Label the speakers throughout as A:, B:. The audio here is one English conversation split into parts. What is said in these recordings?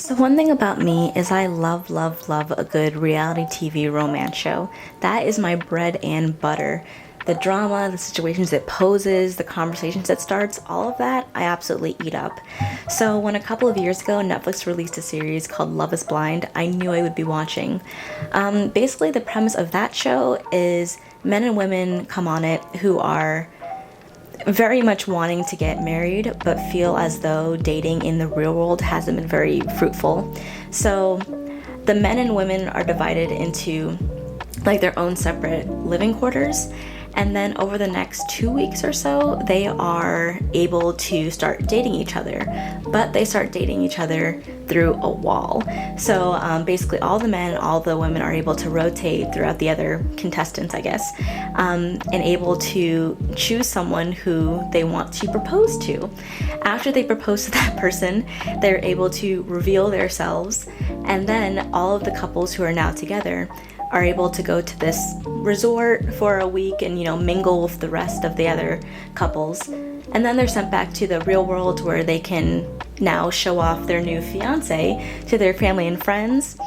A: So one thing about me is I love, love, love a good reality TV romance show. That is my bread and butter. The drama, the situations it poses, the conversations it starts, all of that I absolutely eat up. So when a couple of years ago Netflix released a series called Love is Blind, I knew I would be watching. Basically the premise of that show is men and women come on it who are very much wanting to get married but feel as though dating in the real world hasn't been very fruitful. So the men and women are divided into like their own separate living quarters, and then over the next 2 weeks or so they are able to start dating each other, but they start dating each other through a wall. So basically all the men, all the women are able to rotate throughout the other contestants, I guess, and able to choose someone who they want to propose to. After they propose to that person, they're able to reveal themselves, and then all of the couples who are now together are able to go to this resort for a week and, mingle with the rest of the other couples. And then they're sent back to the real world where they can now show off their new fiance to their family and friends.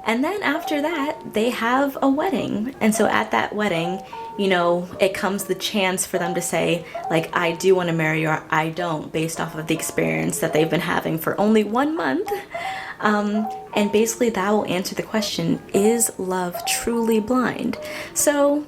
A: And then after that, they have a wedding. And so at that wedding, it comes the chance for them to say, like, I do want to marry you or I don't, based off of the experience that they've been having for only 1 month. And basically that will answer the question, is love truly blind? So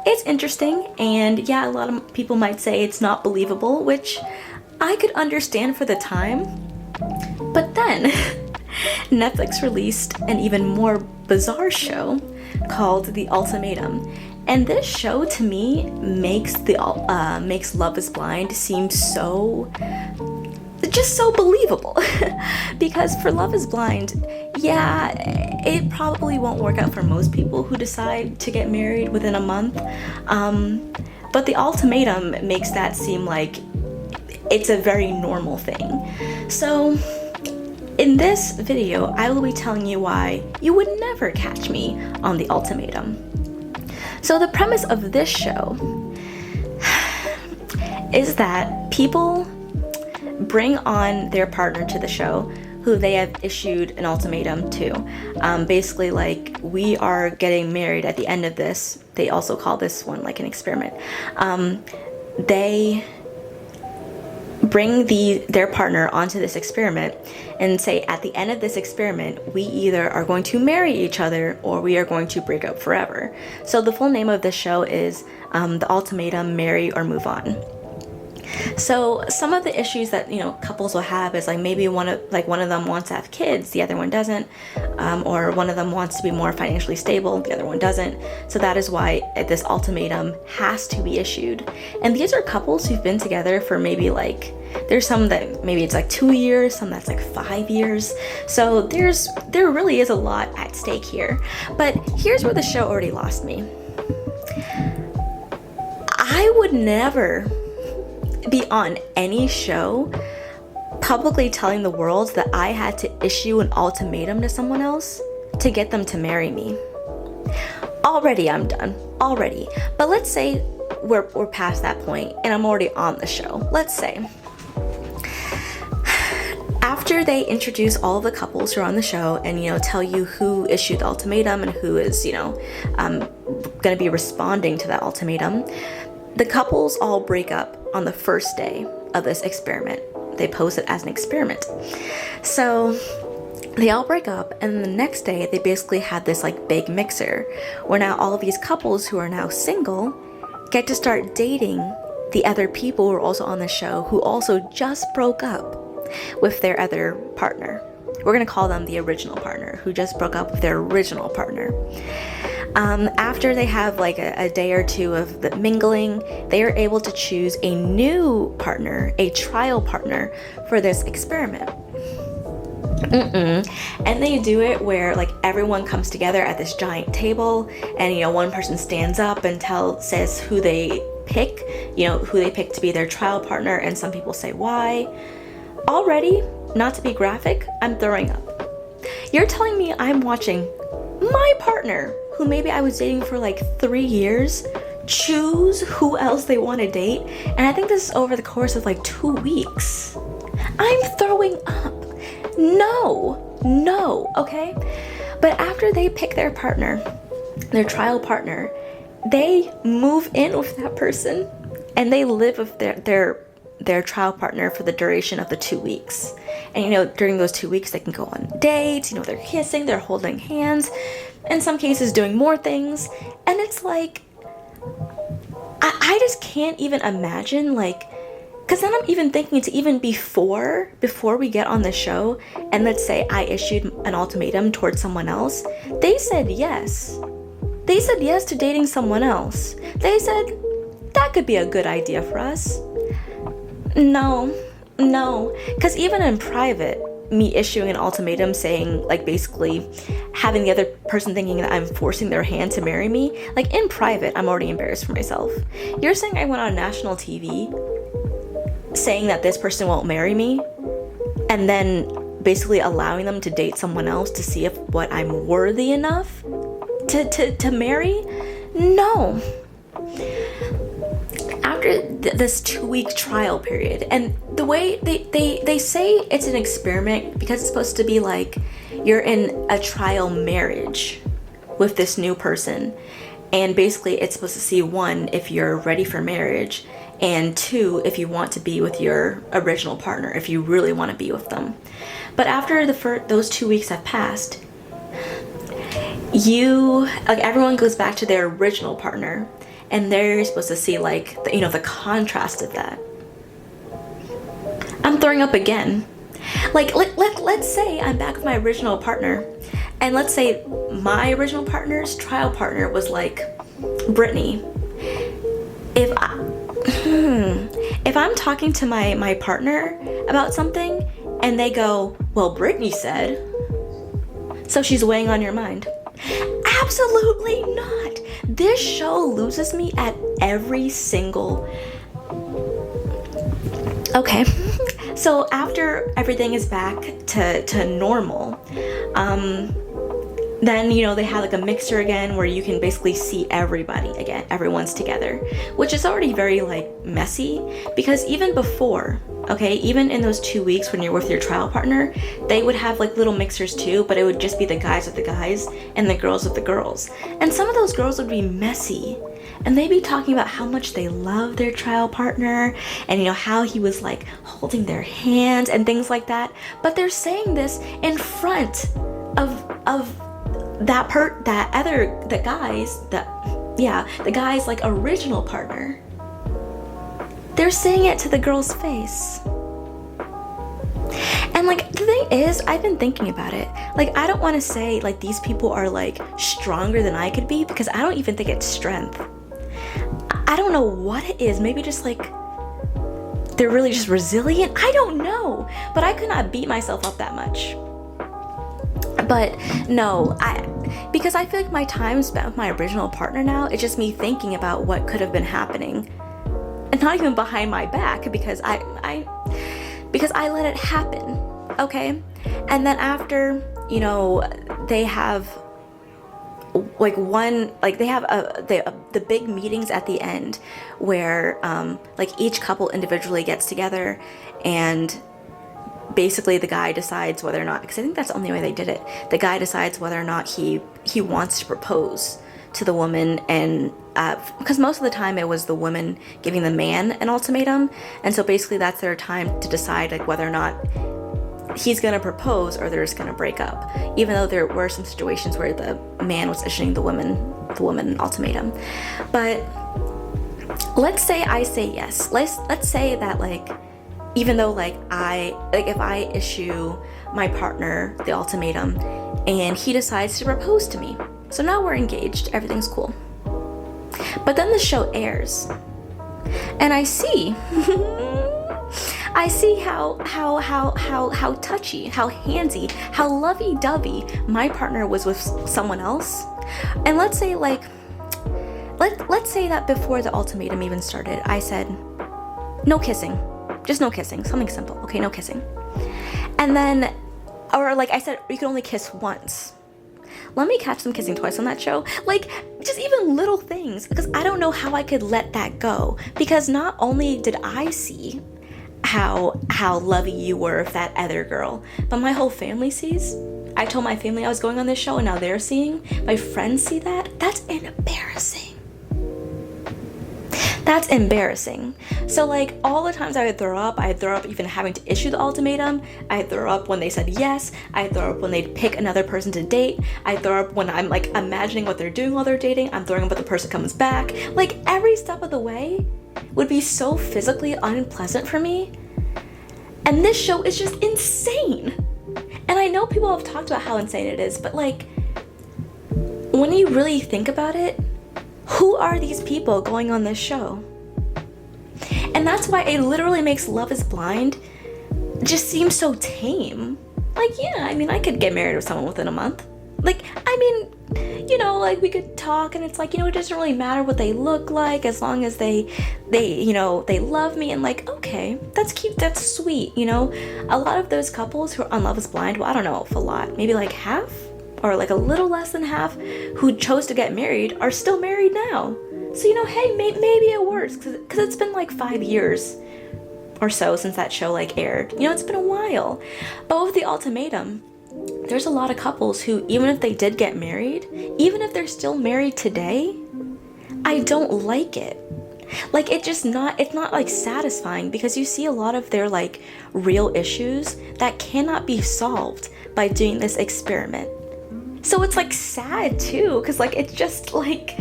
A: it's interesting, and yeah, a lot of people might say it's not believable, which I could understand for the time. But then Netflix released an even more bizarre show called The Ultimatum. And this show to me makes Love is Blind seem just so believable. Because for Love is Blind, yeah, it probably won't work out for most people who decide to get married within a month. But The Ultimatum makes that seem like it's a very normal thing. So in this video, I will be telling you why you would never catch me on The Ultimatum. So the premise of this show is that people bring on their partner to the show who they have issued an ultimatum to. Basically, like, we are getting married at the end of this. They also call this one like an experiment. They bring their partner onto this experiment and say, at the end of this experiment, we either are going to marry each other or we are going to break up forever. So the full name of this show is The Ultimatum, Marry or Move On. So some of the issues that couples will have is like maybe one of them wants to have kids, the other one doesn't, or one of them wants to be more financially stable, the other one doesn't. So that is why this ultimatum has to be issued. And these are couples who've been together for maybe there's some that maybe it's like 2 years, some that's like 5 years. So there really is a lot at stake here. But here's where the show already lost me. I would never be on any show publicly telling the world that I had to issue an ultimatum to someone else to get them to marry me. Already I'm done. Already. But let's say we're past that point and I'm already on the show. Let's say after they introduce all of the couples who are on the show and tell you who issued the ultimatum and who is going to be responding to that ultimatum, the couples all break up on the first day of this experiment. They pose it as an experiment. So they all break up, and the next day they basically had this big mixer where now all of these couples who are now single get to start dating the other people who are also on the show who also just broke up with their other partner. We're gonna call them the original partner, who just broke up with their original partner. After they have a day or two of the mingling, they are able to choose a new partner, a trial partner for this experiment. And they do it where everyone comes together at this giant table, and one person stands up and says who they pick, who they pick to be their trial partner, and some people say why. Already, not to be graphic, I'm throwing up. You're telling me I'm watching my partner, who maybe I was dating for 3 years, choose who else they want to date, and I think this is over the course of 2 weeks. I'm throwing up. No, No, okay? But after they pick their partner, their trial partner, they move in with that person and they live with their trial partner for the duration of the 2 weeks. And during those 2 weeks they can go on dates, they're kissing, they're holding hands, in some cases doing more things. And it's like, I just can't even imagine, because then I'm even thinking to even before we get on the show, and let's say I issued an ultimatum towards someone else, they said yes. They said yes to dating someone else. They said, that could be a good idea for us. No, because even in private, me issuing an ultimatum saying, basically having the other person thinking that I'm forcing their hand to marry me, in private, I'm already embarrassed for myself. You're saying I went on national TV saying that this person won't marry me, and then basically allowing them to date someone else to see if what I'm worthy enough to marry? No. After this 2-week trial period, and the way they say it's an experiment because it's supposed to be you're in a trial marriage with this new person, and basically it's supposed to see, 1, if you're ready for marriage, and 2, if you want to be with your original partner, if you really want to be with them. But after those 2 weeks have passed, everyone goes back to their original partner, and they're supposed to see the contrast of that. I'm throwing up again. Let's say I'm back with my original partner, and let's say my original partner's trial partner was Brittany. If I'm talking to my partner about something and they go, well, Brittany said, so she's weighing on your mind. Absolutely not. This show loses me at every single... Okay, so after everything is back to normal, then, they have a mixer again where you can basically see everybody again. Everyone's together, which is already very messy, because even before, even in those 2 weeks when you're with your trial partner, they would have little mixers too, but it would just be the guys with the guys and the girls with the girls. And some of those girls would be messy, and they'd be talking about how much they love their trial partner, and how he was holding their hands and things like that. But they're saying this in front of the guy's original partner. They're saying it to the girl's face. And the thing is, I've been thinking about it. I don't want to say these people are stronger than I could be, because I don't even think it's strength. I don't know what it is. Maybe just they're really just resilient. I don't know, but I could not beat myself up that much. But no, because I feel my time spent with my original partner now, it's just me thinking about what could have been happening, and not even behind my back, because I let it happen, okay? And then after, they have the big meetings at the end where each couple individually gets together, and basically the guy decides whether or not, because I think that's the only way they did it, the guy decides whether or not he wants to propose to the woman, and because most of the time it was the woman giving the man an ultimatum, and so basically that's their time to decide whether or not he's gonna propose or they're just gonna break up, even though there were some situations where the man was issuing the woman an ultimatum. But let's say I say yes. Let's say that even though if I issue my partner the ultimatum and he decides to propose to me, so now we're engaged, everything's cool. But then the show airs, and I see how touchy, how handsy, how lovey-dovey my partner was with someone else. And let's say let's say that before the ultimatum even started, I said, no kissing. Just no kissing, something simple, okay, no kissing. And then, or I said, you can only kiss once. Let me catch them kissing twice on that show. Just even little things, because I don't know how I could let that go. Because not only did I see how lovey you were with that other girl, but my whole family sees. I told my family I was going on this show, and now they're seeing, my friends see that. That's embarrassing. That's embarrassing. So like all the times I would throw up even having to issue the ultimatum. I'd throw up when they said yes. I'd throw up when they'd pick another person to date. I'd throw up when I'm like imagining what they're doing while they're dating. I'm throwing up when the person comes back. Like every step of the way would be so physically unpleasant for me. And this show is just insane. And I know people have talked about how insane it is, but like when you really think about it, who are these people going on this show? And that's why it literally makes Love is Blind just seem so tame. Like, yeah, I mean, I could get married with someone within a month. Like, I mean, you know, like we could talk and it's like, you know, it doesn't really matter what they look like as long as they you know, they love me, and like, okay, that's cute, that's sweet, you know? A lot of those couples who are on Love is Blind, well, I don't know if a lot, maybe like half or like a little less than half who chose to get married are still married now. So, you know, hey, maybe it works because it's been like 5 years or so since that show like aired. You know, it's been a while. But with the Ultimatum, there's a lot of couples who, even if they did get married, even if they're still married today, I don't like it. Like it's not like satisfying, because you see a lot of their like real issues that cannot be solved by doing this experiment. So it's like sad too, because like it's just like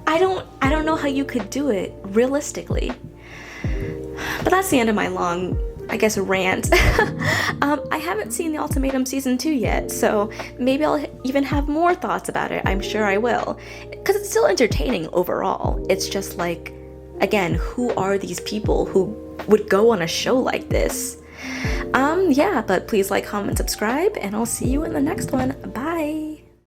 A: I don't know how you could do it realistically. But that's the end of my long, I guess, rant. I haven't seen the Ultimatum season 2 yet, so maybe I'll even have more thoughts about it. I'm sure I will, because it's still entertaining overall. It's just like, again, who are these people who would go on a show like this? Yeah, but please like, comment, subscribe, and I'll see you in the next one. Bye.